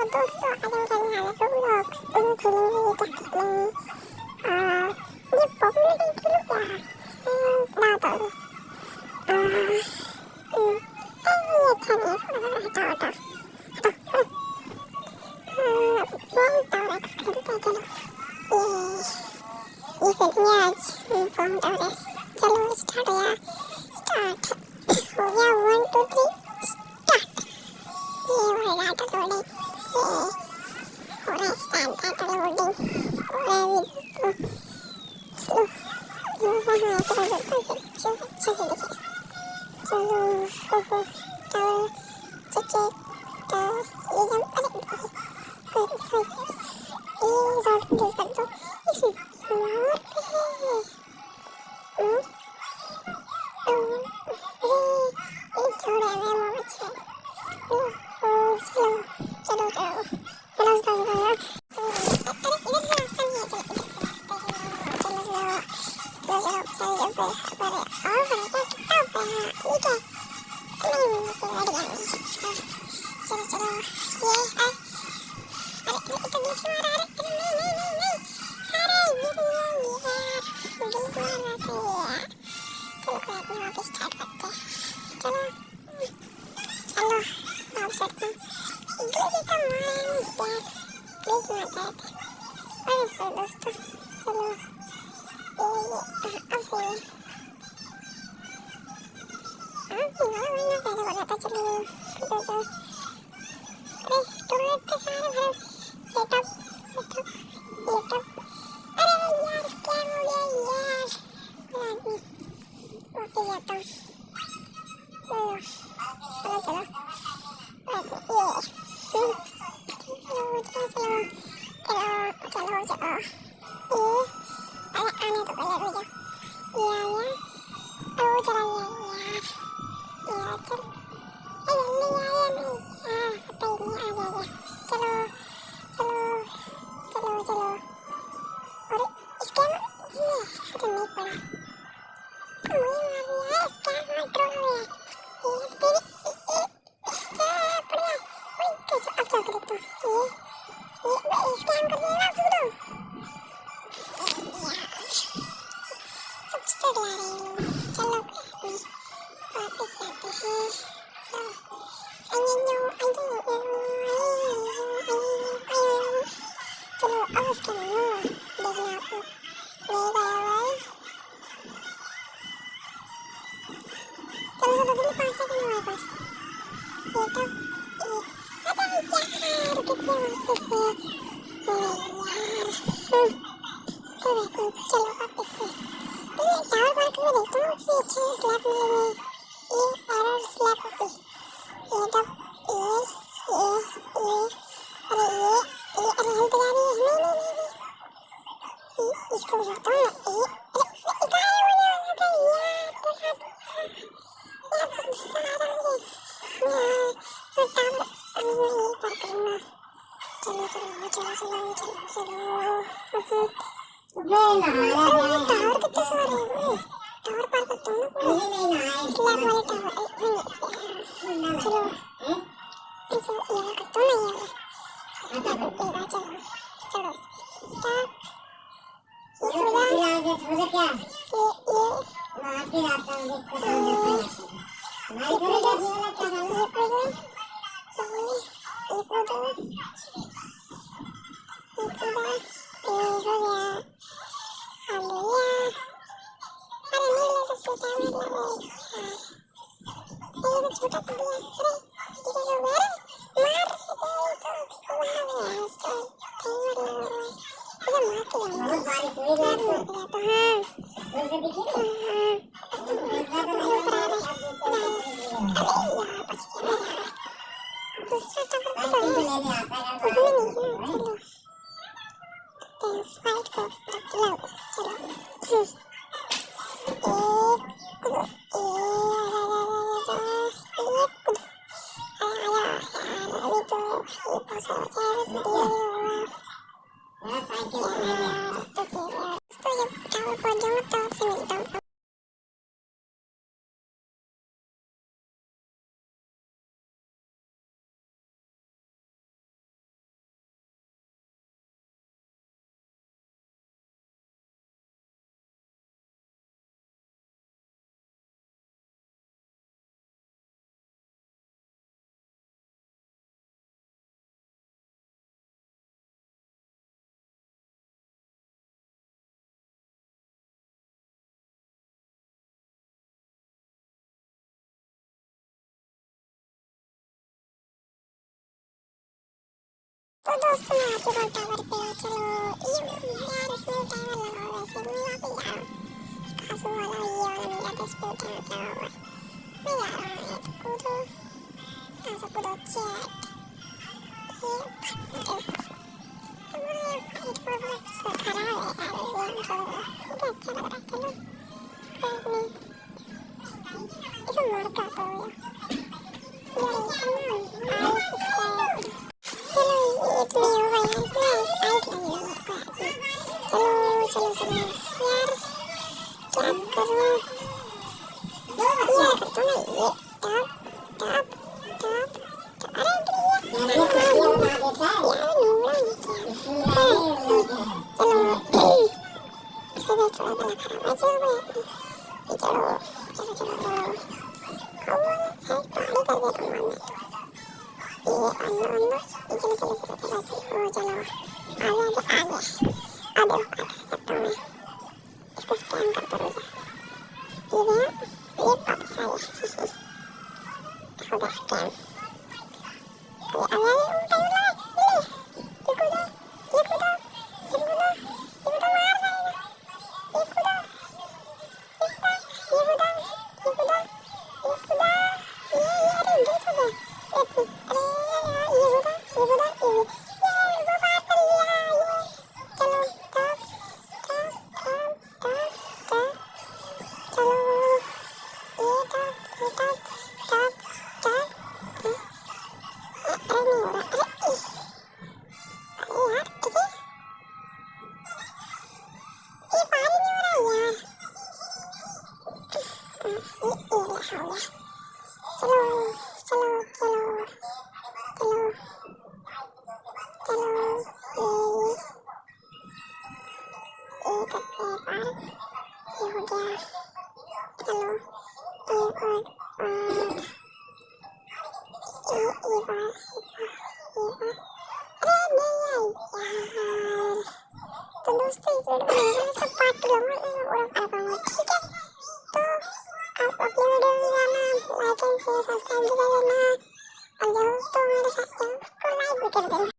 दोस्तों आज हम खेलने वाले रोब्लॉक्स खेलेंगे क्या खेलेंगे ये पॉपुलर गेम क्या है ना तो ये अच्छा नहीं है हटा हटा फॉर्म टावर एक्स खेलते हैं चलो ये खेलेंगे आज फॉर्म टावर एक्स चलो स्टार्ट हो गया 1 2 3 स्टार्ट ये वाला डाटा लोडिंग ये हो रहा है स्टार्ट डाटा लोडिंग हो रहा है स्लो चलो अच्छे से देखिए चलो टावर चेक टावर ये जंप अरे कोई ये शॉट यूज कर दो इसमें मारते हैं ये छोड़ है मैं वो अच्छा चलो चलो चलो चलो चलो अरे इधर से रास्ता नहीं है चलो चलो चलो चलो पर और बड़ा कितना ऊपर है ठीक है नहीं बढ़ गया चलो चलो ये अरे इतना नीचे मारा अरे नहीं अरे ये यार बिल्कुल आते हैं चलो कोई अपनी वापस स्टार्ट करते हैं चलो चलो आप सकते हैं इधर का मारेंगे यार प्लीज मत आते अरे सर दोस्तों चलो ये अब से वही ना कैसे हो जाता चलिए अरे टूलेट के सारे भरे लेटअप अरे यार स्कैम हो गया यार वापस जाता हूँ चलो चलो आने तो पहले रुक जाओ ओ चला यार चल जल्दी आया नहीं पता ही नहीं आ जाएगा चलो चलो चलो चलो अरे स्कैम ये खत्म नहीं पड़ा वही मार दिया स्कैम ट्रोल हो गया ये तेरी पड़ गया ओए कैसे अब क्या कर देता हूँ ये स्कैम कर दिया ना सुनो सबसे डरा रहे हैं चलो वापस जाते हैं चलो अब उसके मुँह देखना आपको ले गया हुआ है चलो चलो जल्दी 5 सेकंड हमारे पास ये तो अबे यार कितने वापस से यार चलो वापस से ये टावर मार्क में देखता हूँ कि अच्छे स्लैब मिलेंगे ये एरर स्लैब होगी ये तब ये अरे हेल्थ जा रही है नहीं इसको भी जोड़ता हूँ ये अरे गायब होने वाला था यार बहुत सारा मुझे टावर ये पर करूँगा चलो टावर कितने सारे हैं टावर पार करता हूँ स्लैब वाले टावर चलो ऐसे ये करता हूँ ना ये चलो चलो स्टार्ट ये हो गया छोटा कर दिया अरे ये हो गया तो दोस्तों मैं आ चुका हूँ टावर पे और चलो ये यार इसमें टावर लगा हुआ है वैसे मैं वहाँ पे जा रहा हूँ कासू वाला ये वाला मेरा तो इस पे टावर लगा हुआ है मैं जा रहा हूँ ये तो कूदो यहाँ से कूदो चैट ये तुम्हारे फाइट पर बड़ा खराब है यार ये हमको अच्छा लग रहा है चलो कोई नहीं इसे मार का तो यार आइस स्क्वायर चलो ये तो नहीं होगा यार इसमें आइस लगी है चलो चलो चलो यार क्या करूँ ये करता मैं ये टॉप टॉप टॉप अरे यार नूबड़ा चलो फिर थोड़ा बना खराब है चलो चलो चलो चलो साइड पानी कर देता हूँ मैं ये अंदर चलो चलो चलो चलो चलो चलो आगे आगे आगे आगे सकता हूँ मैं इसको स्कैन करता रहूँगा ये गया ये वापस आ गया हो गया स्कैन अरे अरे उल्टा उल्टा ये कूदा ये कूदा ये कूदा ये कूदा मार जाएगा ये कूदा ये कूदा ये कूदा ये कूदा ये कूदा ये अरे गिर तो गया अरे यार ये कूदा ये कूदा ये वो पार कर लिया ये चलो top top top top top चलो ये टॉप टॉप टॉप अरे नहीं हो रहा अरे यार किसी ये पार ही नहीं हो रहा यार ये हो गया चलो चलो चलो चलो चलो ये करते हैं पार ये हो गया चलो एक और ये बार अरे नहीं यार तो दोस्तों इस वीडियो में इसका पार्ट 2